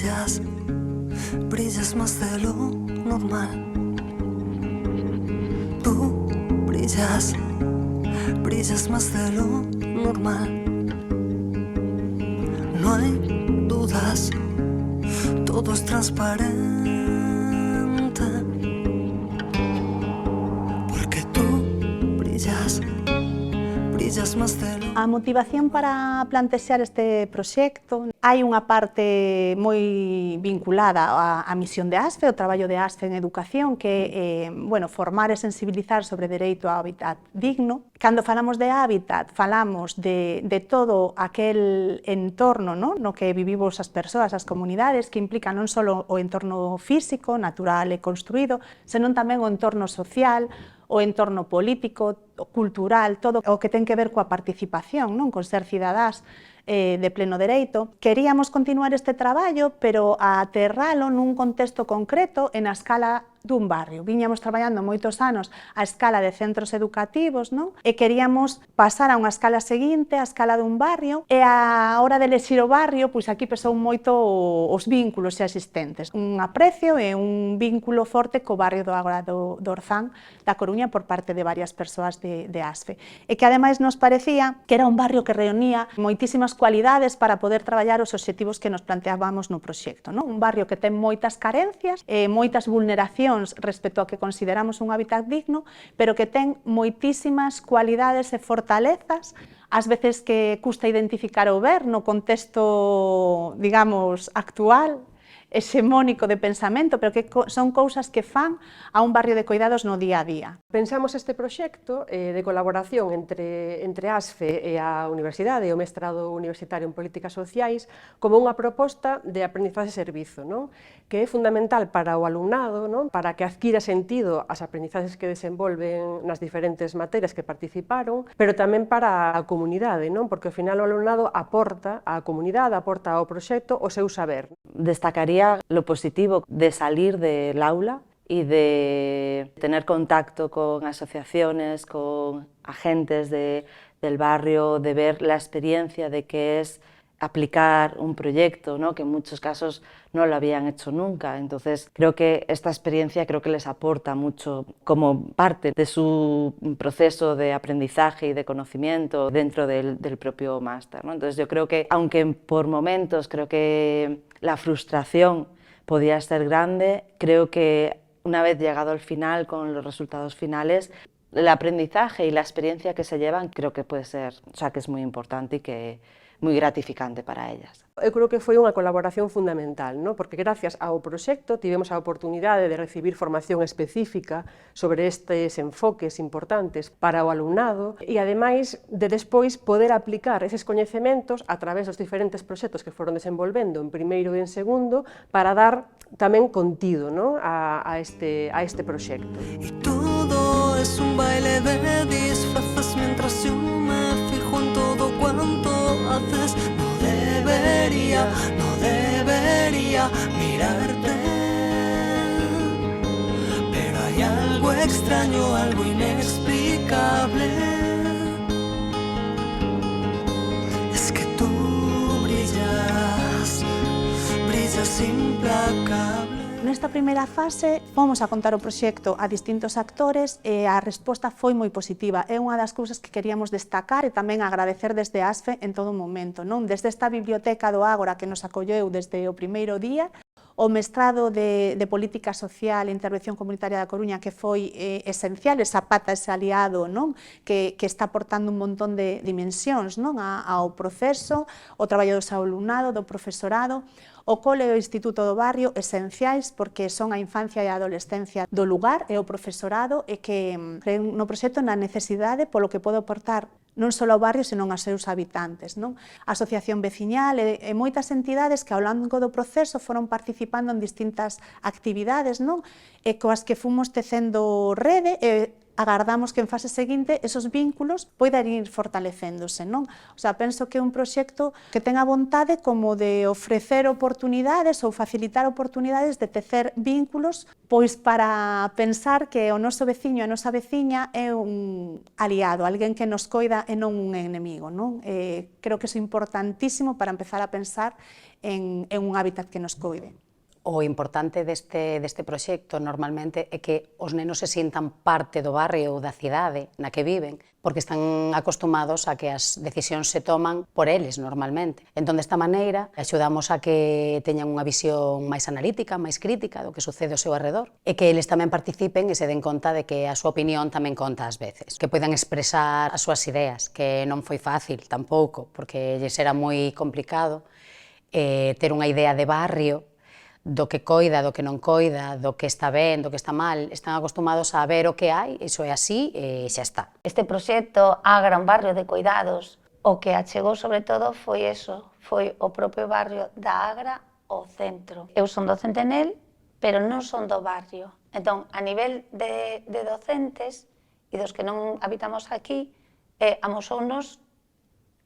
brillas, brillas más de lo normal. Tú brillas, brillas más de lo normal. No hay dudas, todo es transparente. Porque tú brillas, brillas más de lo... A motivación para plantexar este proxecto, hai unha parte moi vinculada á misión de ASFE, o traballo de ASFE en educación, que é formar e sensibilizar sobre dereito ao hábitat digno. Cando falamos de hábitat, falamos de todo aquel entorno no que vivimos as persoas, as comunidades, que implica non só o entorno físico, natural e construído, senón tamén o entorno social, o entorno político, cultural, todo o que ten que ver coa participación, non? Con ser cidadás de pleno dereito. Queríamos continuar este traballo, pero a aterralo nun contexto concreto e na escala dun barrio. Viñamos traballando moitos anos a escala de centros educativos, non? E queríamos pasar a unha escala seguinte, a escala dun barrio, e a hora de elexir o barrio, pois aquí pesou moito os vínculos xa existentes. Un aprecio e un vínculo forte co barrio do Ágora do Orzán da Coruña por parte de varias persoas de ASFE. E que ademais nos parecía que era un barrio que reunía moitísimas cualidades para poder traballar os obxectivos que nos planteábamos no proxecto, non? Un barrio que ten moitas carencias e moitas vulneracións respecto ao que consideramos un hábitat digno, pero que ten moitísimas cualidades e fortalezas, ás veces que custa identificar ou ver no contexto, digamos, actual, hexemónico de pensamento, pero que son cousas que fan a un barrio de coidados no día a día. Pensamos este proxecto de colaboración entre ASFE e a Universidade e o Mestrado Universitario en Políticas Sociais como unha proposta de aprendizaxe-servizo, que é fundamental para o alumnado, para que adquira sentido as aprendizaxes que desenvolven nas diferentes materias que participaron, pero tamén para a comunidade, porque ao final o alumnado aporta á comunidade, aporta ao proxecto o seu saber. Destacaría lo positivo de salir del aula y de tener contacto con asociaciones, con agentes del barrio, de ver la experiencia de qué es aplicar un proyecto, que en muchos casos no lo habían hecho nunca. Entonces, creo que esta experiencia les aporta mucho como parte de su proceso de aprendizaje y de conocimiento dentro del propio máster, Entonces, yo creo que, aunque por momentos creo que la frustración podía ser grande, creo que una vez llegado al final, con los resultados finales, el aprendizaje y la experiencia que se llevan creo que puede ser, que es muy importante y que moi gratificante para ellas. Eu creo que foi unha colaboración fundamental, porque gracias ao proxecto tivemos a oportunidade de recibir formación específica sobre estes enfoques importantes para o alumnado e, ademais, de despois poder aplicar eses coñecementos a través dos diferentes proxectos que foron desenvolvendo en primeiro e en segundo para dar tamén contido a este proxecto. Y todo es un baile de disfraces mientras yo me fijo en todo cuanto haces. No debería mirarte, pero hay algo extraño, algo inexplicable. Es que tú brillas, brillas implacable. Nesta primeira fase fomos a contar o proxecto a distintos actores e a resposta foi moi positiva. É unha das cousas que queríamos destacar e tamén agradecer desde ASFE en todo momento. Desde esta biblioteca do Ágora que nos acolleu desde o primeiro día, o mestrado de Política Social e Intervención Comunitaria da Coruña, que foi esencial, esa pata, ese aliado, que está aportando un montón de dimensións ao proceso, o traballo do seu alumnado, do profesorado, o cole e o Instituto do Barrio, esenciais porque son a infancia e a adolescencia do lugar e o profesorado e que creen no proxecto na necesidade polo que pode aportar non só ao barrio, senón aos seus habitantes. A asociación veciñal e moitas entidades que ao longo do proceso foron participando en distintas actividades e coas que fomos tecendo rede e agardamos que en fase seguinte esos vínculos poidan ir fortalecéndose, non? O sea, penso que é un proxecto que ten a vontade como de ofrecer oportunidades ou facilitar oportunidades de tecer vínculos pois para pensar que o noso veciño e a nosa veciña é un aliado, alguén que nos coida e non un enemigo, non? Creo que é importantísimo para empezar a pensar en un hábitat que nos coide. O importante deste proxecto normalmente é que os nenos se sintan parte do barrio ou da cidade na que viven, porque están acostumados a que as decisións se toman por eles normalmente. Entón, desta maneira, axudamos a que teñan unha visión máis analítica, máis crítica do que sucede ao seu arredor, e que eles tamén participen e se den conta de que a súa opinión tamén conta ás veces, que poidan expresar as súas ideas, que non foi fácil tampouco, porque lles era moi complicado ter unha idea de barrio, do que coida, do que non coida, do que está ben, do que está mal. Están acostumados a ver o que hai, iso é así e xa está. Este proxecto Agra, un barrio de coidados, o que achegou sobre todo foi eso, foi o propio barrio da Agra ao centro. Eu son docente nel, pero non son do barrio. Entón, a nivel de docentes e dos que non habitamos aquí, amosounos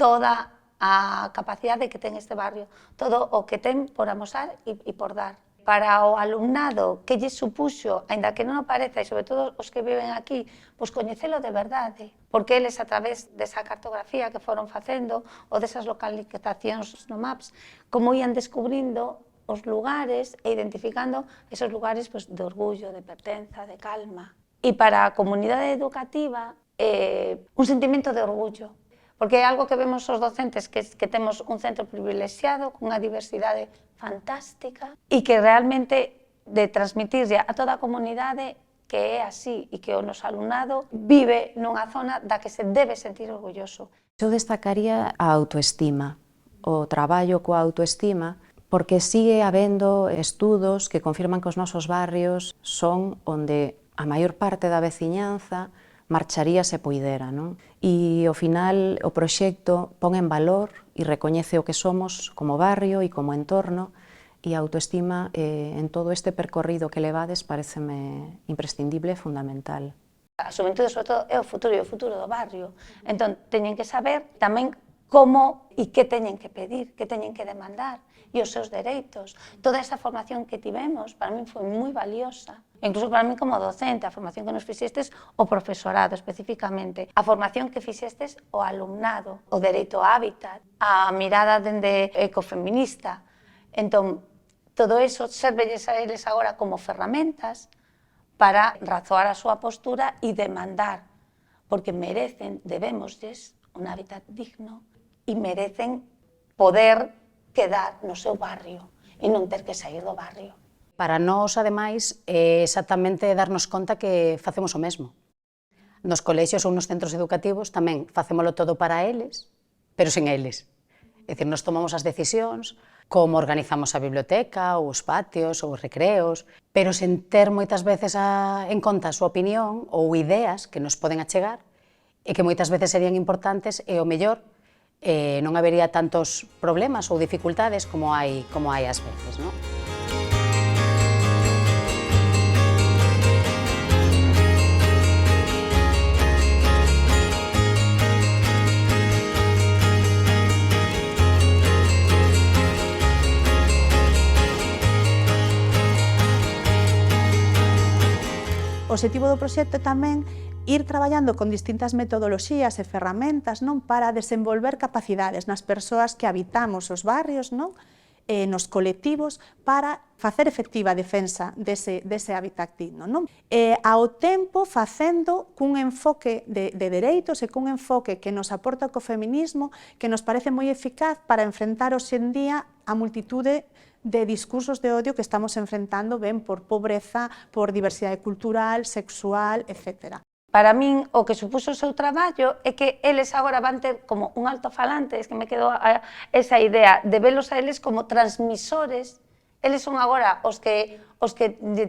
toda a capacidade que ten este barrio, todo o que ten por amosar e por dar. Para o alumnado, que lle supuxo, aínda que non o pareza, e sobre todo os que viven aquí, pois coñecelo de verdade, porque eles a través desa cartografía que foron facendo, ou desas localizacións no Maps, como ian descubrindo os lugares e identificando esos lugares pois, de orgullo, de pertenza, de calma. E para a comunidade educativa, un sentimento de orgullo, porque é algo que vemos os docentes que temos un centro privilexiado, cunha diversidade fantástica e que realmente de transmitirlle a toda a comunidade que é así e que o noso alumnado vive nunha zona da que se debe sentir orgulloso. Eu destacaría a autoestima, o traballo coa autoestima, porque sigue habendo estudos que confirman que os nosos barrios son onde a maior parte da veciñanza marcharía se poidera, non? E ao final o proxecto pon en valor e recoñece o que somos como barrio e como entorno, e a autoestima en todo este percorrido que levades pareceme imprescindible e fundamental. A xuventude, sobre todo, é o futuro e o futuro do barrio. Entón, teñen que saber tamén como e que teñen que pedir, que teñen que demandar, e os seus dereitos. Toda esa formación que tivemos, para min foi moi valiosa. Incluso para mí como docente, a formación que nos fixestes o profesorado especificamente, a formación que fixestes o alumnado, o dereito ao hábitat, a mirada dende ecofeminista. Entón, todo iso servelles a eles agora como ferramentas para razoar a súa postura e demandar, porque merecen, debémoslles, un hábitat digno e merecen poder quedar no seu barrio e non ter que sair do barrio. Para nós, ademais, é exactamente darnos conta que facemos o mesmo. Nos colexios ou nos centros educativos tamén facémolo todo para eles, pero sen eles. É dicir, nos tomamos as decisións, como organizamos a biblioteca, ou os patios, ou os recreos, pero sen ter moitas veces en conta a súa opinión ou ideas que nos poden achegar e que moitas veces serían importantes e o mellor non habería tantos problemas ou dificultades como hai ás veces, non? O obxectivo do proxecto é tamén ir traballando con distintas metodoloxías e ferramentas, non, para desenvolver capacidades nas persoas que habitamos os barrios, non, nos colectivos, para facer efectiva a defensa dese hábitat digno, non? Ao tempo facendo cun enfoque de dereitos e cun enfoque que nos aporta o ecofeminismo, que nos parece moi eficaz para enfrentar hoxe en día a multitude de discursos de odio que estamos enfrentando ben por pobreza, por diversidade cultural, sexual, etc. Para min, o que supuso o seu traballo é que eles agora van ter como un altofalante, es que me quedou esa idea de velos a eles como transmisores. Eles son agora os que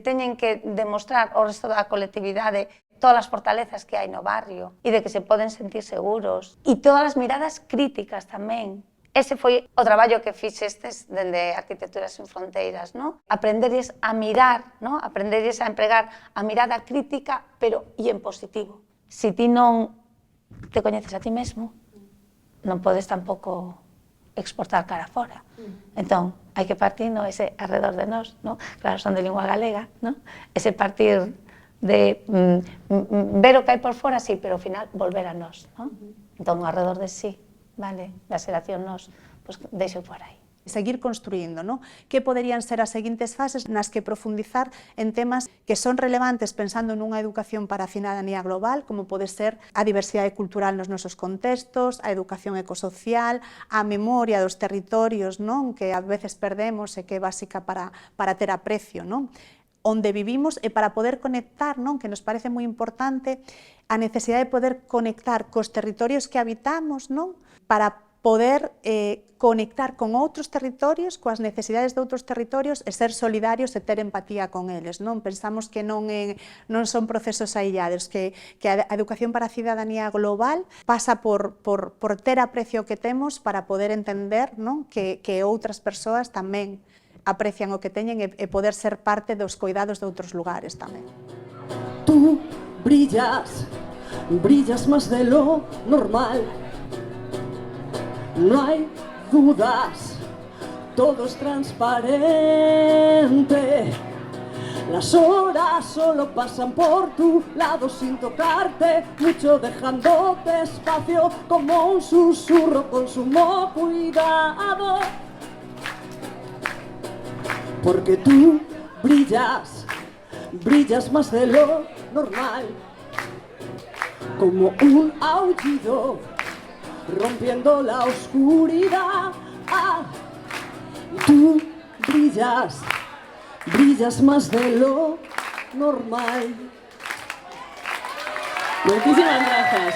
teñen que demostrar ao resto da colectividade todas as fortalezas que hai no barrio e de que se poden sentir seguros. E todas as miradas críticas tamén. Ese foi o traballo que fixestes dende Arquitecturas Sen Fronteiras, no? Aprenderes a mirar, no? Aprenderes a empregar a mirada crítica, pero e en positivo. Se ti non te coñeces a ti mesmo, non podes tampouco exportar cara fora. Entón, hai que partir ese arredor de nós, no? Claro, son de lingua galega, no? Ese partir de ver o que hai por fora, sí, pero ao final volver a nós, no? Entón, o arredor de sí, vale, da xeración nós, pois deixo por aí. Seguir construindo, ¿no? Que poderían ser as seguintes fases nas que profundizar en temas que son relevantes pensando nunha educación para a cidadanía global, como pode ser a diversidade cultural nos nosos contextos, a educación ecosocial, a memoria dos territorios, non? Que a veces perdemos e que é básica para ter aprecio, non? Onde vivimos e para poder conectar, non? Que nos parece moi importante a necesidade de poder conectar cos territorios que habitamos, non? Para poder conectar con outros territorios, coas necesidades de outros territorios e ser solidarios e ter empatía con eles. Non pensamos que non son procesos aillados, que a educación para a cidadanía global pasa por ter aprecio que temos para poder entender, non? Que outras persoas tamén aprecian o que teñen e poder ser parte dos cuidados de outros lugares tamén. Tú brillas, brillas más de lo normal. No hay dudas, todo es transparente. Las horas solo pasan por tu lado sin tocarte mucho, dejándote espacio como un susurro con sumo cuidado. Porque tú brillas, brillas más de lo normal, como un aullido rompiendo la oscuridad. Tú brillas, brillas más de lo normal. Muchísimas gracias.